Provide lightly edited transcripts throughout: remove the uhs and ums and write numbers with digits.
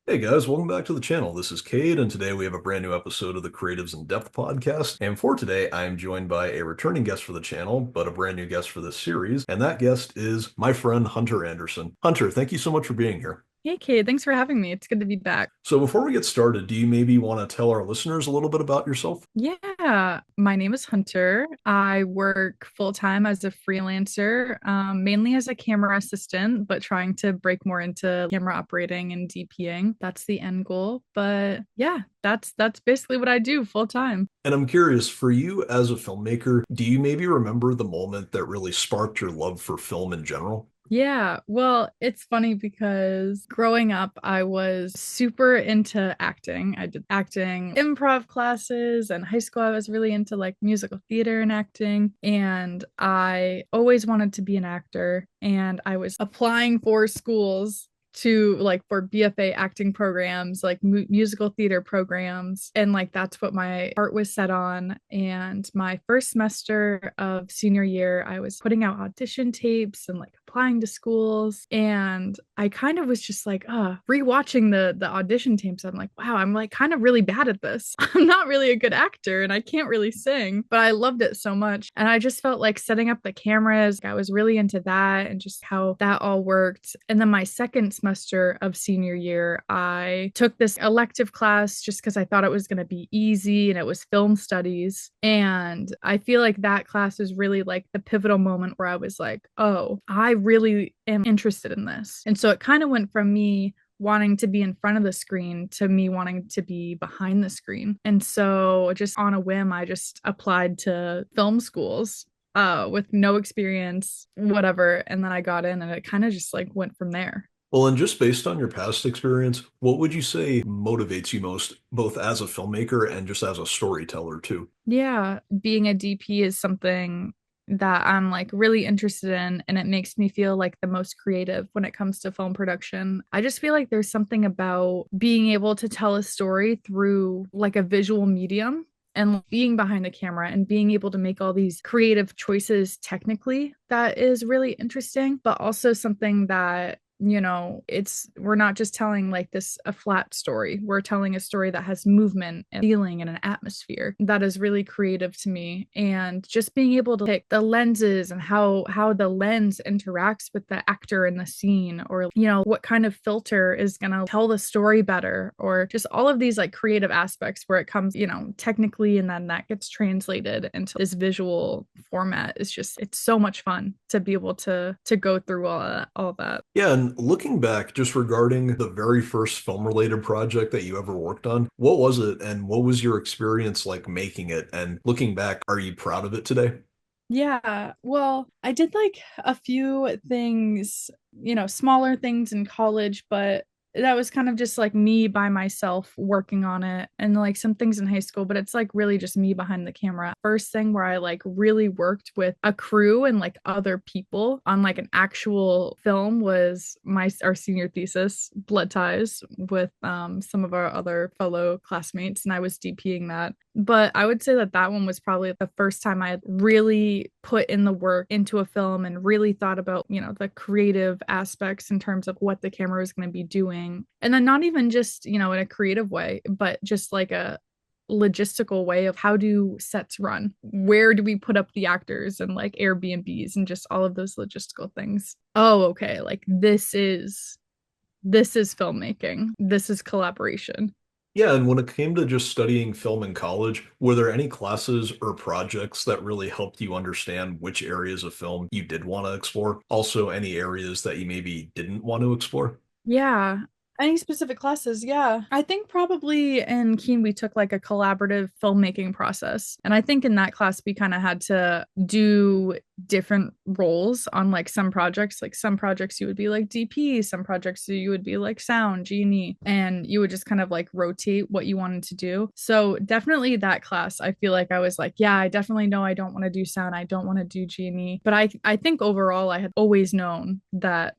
Hey guys, welcome back to the channel. This is Cade, and today we have a brand new episode of the Creatives in Depth podcast. And for today, I am joined by a returning guest for the channel, but a brand new guest for this series. And that guest is my friend Hunter Anderson. Hunter, thank you so much for being here. Hey, Kate, thanks for having me. It's good to be back. So before we get started, do you maybe want to tell our listeners a little bit about yourself? Yeah, my name is Hunter. I work full time as a freelancer, mainly as a camera assistant, but trying to break more into camera operating and DPing. That's the end goal. But yeah, that's basically what I do full time. And I'm curious, for you as a filmmaker, do you maybe remember the moment that really sparked your love for film in general? Yeah, well, it's funny because growing up, I was super into acting. I did acting improv classes, and high school, I was really into like musical theater and acting. And I always wanted to be an actor. And I was applying for schools to like for BFA acting programs, like musical theater programs. And like that's what my heart was set on. And my first semester of senior year, I was putting out audition tapes and like applying to schools. And I kind of was just like, rewatching the audition tapes. I'm like, wow, I'm like kind of really bad at this. I'm not really a good actor and I can't really sing, but I loved it so much. And I just felt like setting up the cameras, I was really into that and just how that all worked. And then my second semester of senior year, I took this elective class just because I thought it was going to be easy and it was film studies. And I feel like that class was really like the pivotal moment where I was like, oh, I really am interested in this. And so it kind of went from me wanting to be in front of the screen to me wanting to be behind the screen. And so just on a whim, I just applied to film schools with no experience, whatever. And then I got in and it kind of just like went from there. Well, and just based on your past experience, what would you say motivates you most, both as a filmmaker and just as a storyteller, too? Yeah, being a DP is something that I'm like really interested in, and it makes me feel like the most creative when it comes to film production. I just feel like there's something about being able to tell a story through like a visual medium and being behind the camera and being able to make all these creative choices technically that is really interesting, but also something that we're not just telling like this a flat story. We're telling a story that has movement and feeling and an atmosphere that is really creative to me. And just being able to pick the lenses and how the lens interacts with the actor in the scene, or what kind of filter is gonna tell the story better, or just all of these like creative aspects where it comes, technically, and then that gets translated into this visual format. It's so much fun to be able to go through all that. Yeah, and looking back, just regarding the very first film related project that you ever worked on, what was it and what was your experience like making it? And looking back, are you proud of it today? Yeah, well, I did like a few things, smaller things in college, but that was kind of just like me by myself working on it, and like some things in high school, but it's like really just me behind the camera. First thing where I like really worked with a crew and like other people on like an actual film was my our senior thesis, Blood Ties, with some of our other fellow classmates, and I was DPing that. But I would say that that one was probably the first time I had really put in the work into a film and really thought about, the creative aspects in terms of what the camera is going to be doing. And then not even just, in a creative way, but just like a logistical way of how do sets run? Where do we put up the actors and like Airbnbs and just all of those logistical things? Oh, okay. Like this is filmmaking. This is collaboration. Yeah, and when it came to just studying film in college, were there any classes or projects that really helped you understand which areas of film you did want to explore? Also, any areas that you maybe didn't want to explore? Yeah. Any specific classes? Yeah. I think probably in Keen we took like a collaborative filmmaking process. And I think in that class we kind of had to do different roles on like some projects. Like some projects you would be like DP, some projects you would be like sound, G&E, and you would just kind of like rotate what you wanted to do. So definitely that class, I feel like I was like, yeah, I definitely know I don't want to do sound. I don't want to do G&E. But I think overall I had always known that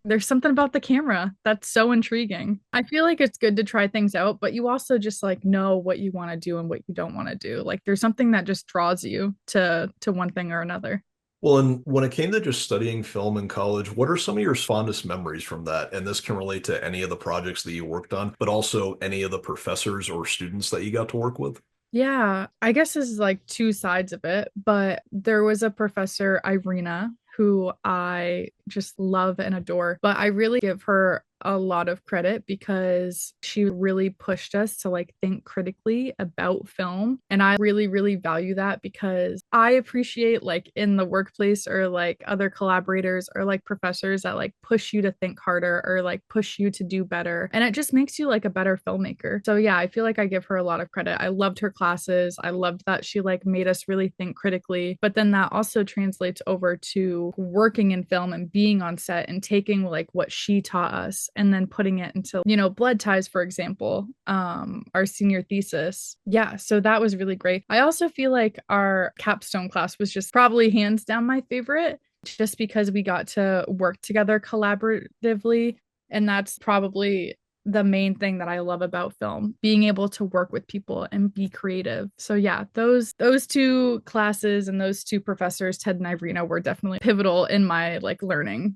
there's something about the camera that's so intriguing. I feel like it's good to try things out, but you also just like know what you want to do and what you don't want to do. Like there's something that just draws you to one thing or another. Well, and when it came to just studying film in college, what are some of your fondest memories from that? And this can relate to any of the projects that you worked on, but also any of the professors or students that you got to work with. Yeah, I guess this is like two sides of it, but there was a professor, Irina, who I just love and adore. But I really give her a lot of credit because she really pushed us to like think critically about film. And I really, really value that because I appreciate like in the workplace or like other collaborators or like professors that like push you to think harder or like push you to do better. And it just makes you like a better filmmaker. So yeah, I feel like I give her a lot of credit. I loved her classes. I loved that she like made us really think critically. But then that also translates over to working in film and being on set and taking like what she taught us and then putting it into, Blood Ties, for example, our senior thesis. Yeah, so that was really great. I also feel like our capstone class was just probably hands down my favorite just because we got to work together collaboratively. And that's probably the main thing that I love about film, being able to work with people and be creative. So yeah, those two classes and those two professors, Ted and Irina, were definitely pivotal in my like learning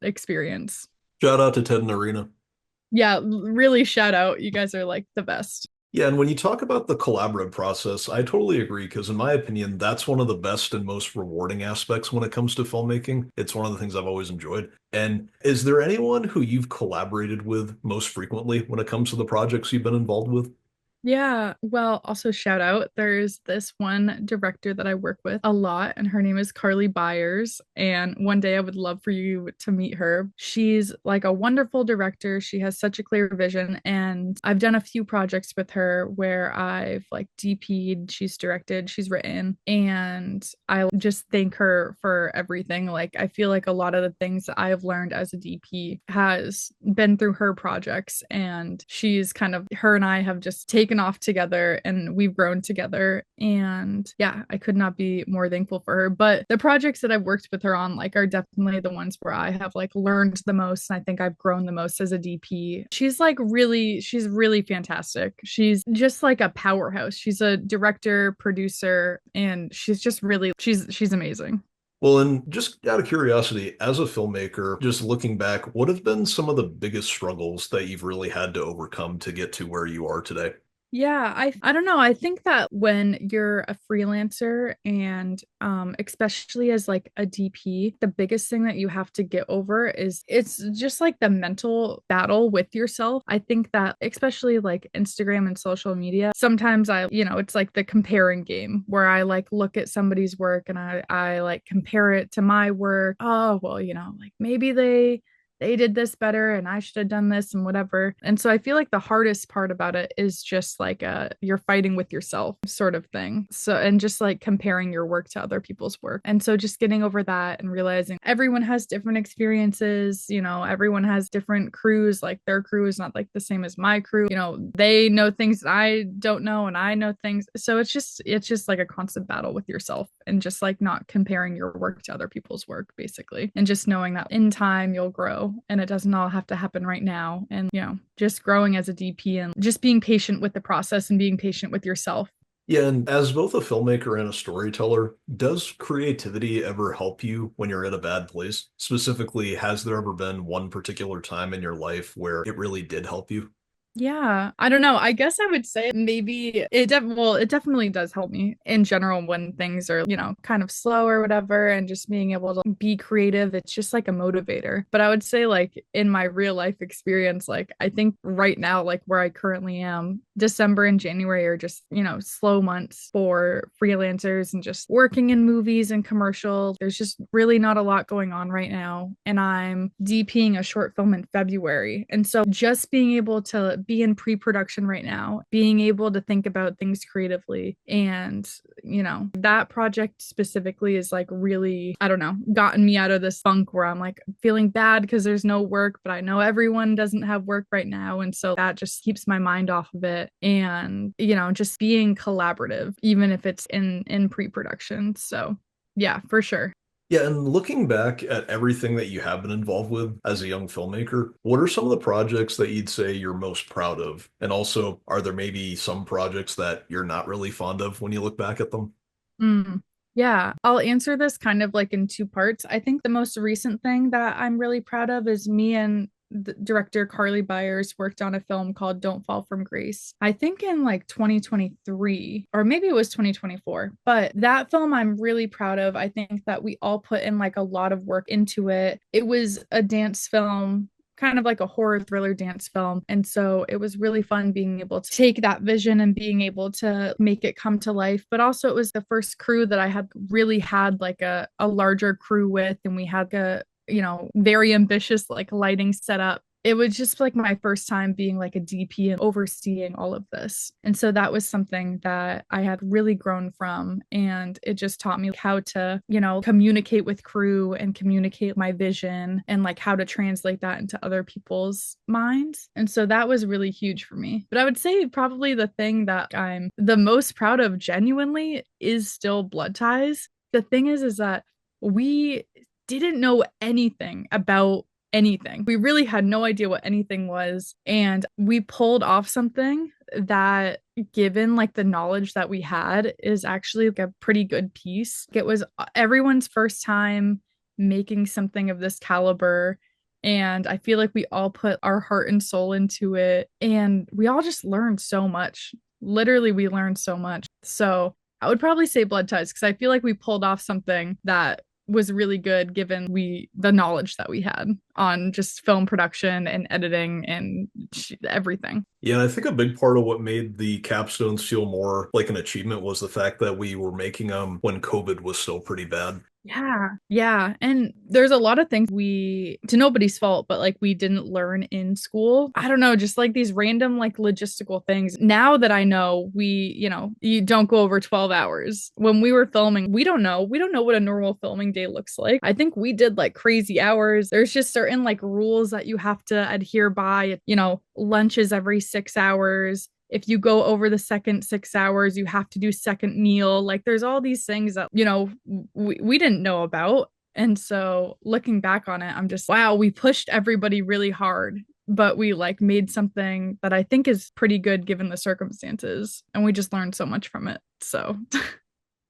experience. Shout out to Ted and Arena. Yeah, really shout out. You guys are like the best. Yeah, and when you talk about the collaborative process, I totally agree because, in my opinion, that's one of the best and most rewarding aspects when it comes to filmmaking. It's one of the things I've always enjoyed. And is there anyone who you've collaborated with most frequently when it comes to the projects you've been involved with? Yeah, well, also shout out. There's this one director that I work with a lot, and her name is Carly Byers. And one day I would love for you to meet her. She's like a wonderful director. She has such a clear vision. And I've done a few projects with her where I've like DP'd, she's directed, she's written, and I just thank her for everything. Like, I feel like a lot of the things that I have learned as a DP has been through her projects, and she's kind of, her and I have just taken off together and we've grown together. And yeah, I could not be more thankful for her. But the projects that I've worked with her on like are definitely the ones where I have like learned the most and I think I've grown the most as a DP. She's really fantastic. She's just like a powerhouse. She's a director, producer, and she's just really she's amazing. Well, and just out of curiosity, as a filmmaker, just looking back, what have been some of the biggest struggles that you've really had to overcome to get to where you are today? Yeah, I don't know. I think that when you're a freelancer and especially as like a DP, the biggest thing that you have to get over is it's just like the mental battle with yourself. I think that especially like Instagram and social media, sometimes it's like the comparing game where I like look at somebody's work and I like compare it to my work. Oh, well, like maybe they did this better and I should have done this and whatever. And so I feel like the hardest part about it is just like you're fighting with yourself sort of thing. So and just like comparing your work to other people's work. And so just getting over that and realizing everyone has different experiences, everyone has different crews, like their crew is not like the same as my crew. They know things that I don't know and I know things. So it's just like a constant battle with yourself and just like not comparing your work to other people's work basically. And just knowing that in time you'll grow and it doesn't all have to happen right now. And, just growing as a DP and just being patient with the process and being patient with yourself. Yeah, and as both a filmmaker and a storyteller, does creativity ever help you when you're in a bad place? Specifically, has there ever been one particular time in your life where it really did help you? Yeah, I don't know. I guess I would say maybe it definitely does help me in general when things are, kind of slow or whatever and just being able to be creative. It's just like a motivator. But I would say like in my real life experience, like I think right now, like where I currently am, December and January are just, slow months for freelancers and just working in movies and commercials. There's just really not a lot going on right now. And I'm DPing a short film in February. And so just being able to be in pre-production right now, being able to think about things creatively and, that project specifically is like really, I don't know, gotten me out of this funk where I'm like feeling bad because there's no work, but I know everyone doesn't have work right now. And so that just keeps my mind off of it. And, just being collaborative, even if it's in pre-production. So yeah, for sure. Yeah, and looking back at everything that you have been involved with as a young filmmaker, what are some of the projects that you'd say you're most proud of? And also, are there maybe some projects that you're not really fond of when you look back at them? Mm. Yeah, I'll answer this kind of like in two parts. I think the most recent thing that I'm really proud of is me and the director Carly Byers worked on a film called Don't Fall from Grace. I think in like 2023 or maybe it was 2024. But that film I'm really proud of. I think that we all put in like a lot of work into it. It was a dance film, kind of like a horror thriller dance film. And so it was really fun being able to take that vision and being able to make it come to life. But also, it was the first crew that I had really had like a larger crew with, and we had a, very ambitious like lighting setup. It was just like my first time being like a DP and overseeing all of this. And so that was something that I had really grown from. And it just taught me how to, communicate with crew and communicate my vision and like how to translate that into other people's minds. And so that was really huge for me. But I would say probably the thing that I'm the most proud of genuinely is still Blood Ties. The thing is that we didn't know anything about anything. We really had no idea what anything was. And we pulled off something that, given like the knowledge that we had, is actually like a pretty good piece. It was everyone's first time making something of this caliber. And I feel like we all put our heart and soul into it. And we all just learned so much. Literally, we learned so much. So I would probably say Blood Ties because I feel like we pulled off something that was really good given the knowledge that we had on just film production and editing and everything. Yeah, and I think a big part of what made the capstones feel more like an achievement was the fact that we were making them when COVID was still pretty bad. Yeah. Yeah. And there's a lot of things we, to nobody's fault, but like we didn't learn in school. I don't know, just like these random like logistical things. Now that I know you don't go over 12 hours. When we were filming, we don't know. We don't know what a normal filming day looks like. I think we did like crazy hours. There's just certain like rules that you have to adhere by, lunches every 6 hours. If you go over the second 6 hours, you have to do second meal. Like there's all these things that, we didn't know about. And so looking back on it, I'm just, wow, we pushed everybody really hard, but we like made something that I think is pretty good given the circumstances. And we just learned so much from it. So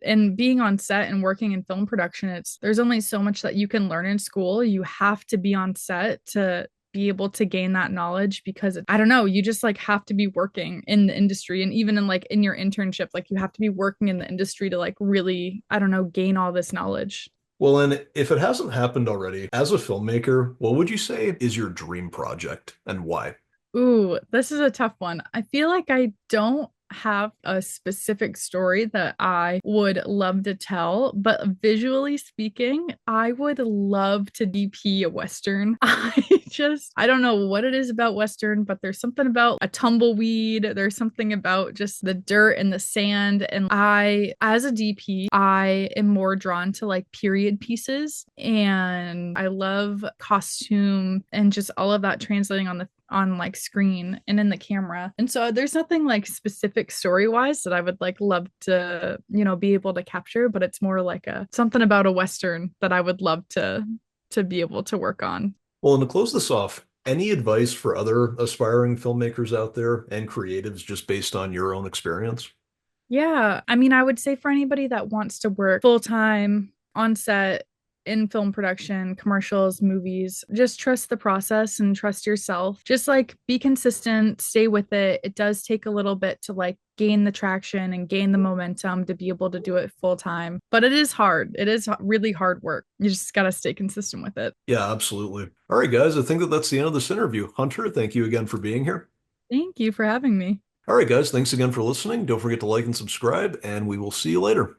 and being on set and working in film production, there's only so much that you can learn in school. You have to be on set to be able to gain that knowledge because I don't know, you just like have to be working in the industry, and even in like in your internship, like you have to be working in the industry to like really, I don't know, gain all this knowledge. Well, and if it hasn't happened already, as a filmmaker, what would you say is your dream project and why? Ooh, this is a tough one. I feel like I don't have a specific story that I would love to tell, but visually speaking, I would love to DP a Western. I don't know what it is about Western, but there's something about a tumbleweed. There's something about just the dirt and the sand. And as a DP, I am more drawn to like period pieces, and I love costume and just all of that translating on like screen and in the camera. And so there's nothing like specific story wise that I would like love to, be able to capture, but it's more like a something about a Western that I would love to be able to work on. Well, and to close this off, any advice for other aspiring filmmakers out there and creatives just based on your own experience? Yeah. I mean, I would say for anybody that wants to work full time on set in film production, commercials, movies, just trust the process and trust yourself. Just like be consistent, stay with it. It does take a little bit to like gain the traction and gain the momentum to be able to do it full time, but it is hard. It is really hard work. You just got to stay consistent with it. Yeah, absolutely. All right, guys, I think that that's the end of this interview. Hunter, thank you again for being here. Thank you for having me. All right, guys, thanks again for listening. Don't forget to like and subscribe, and we will see you later.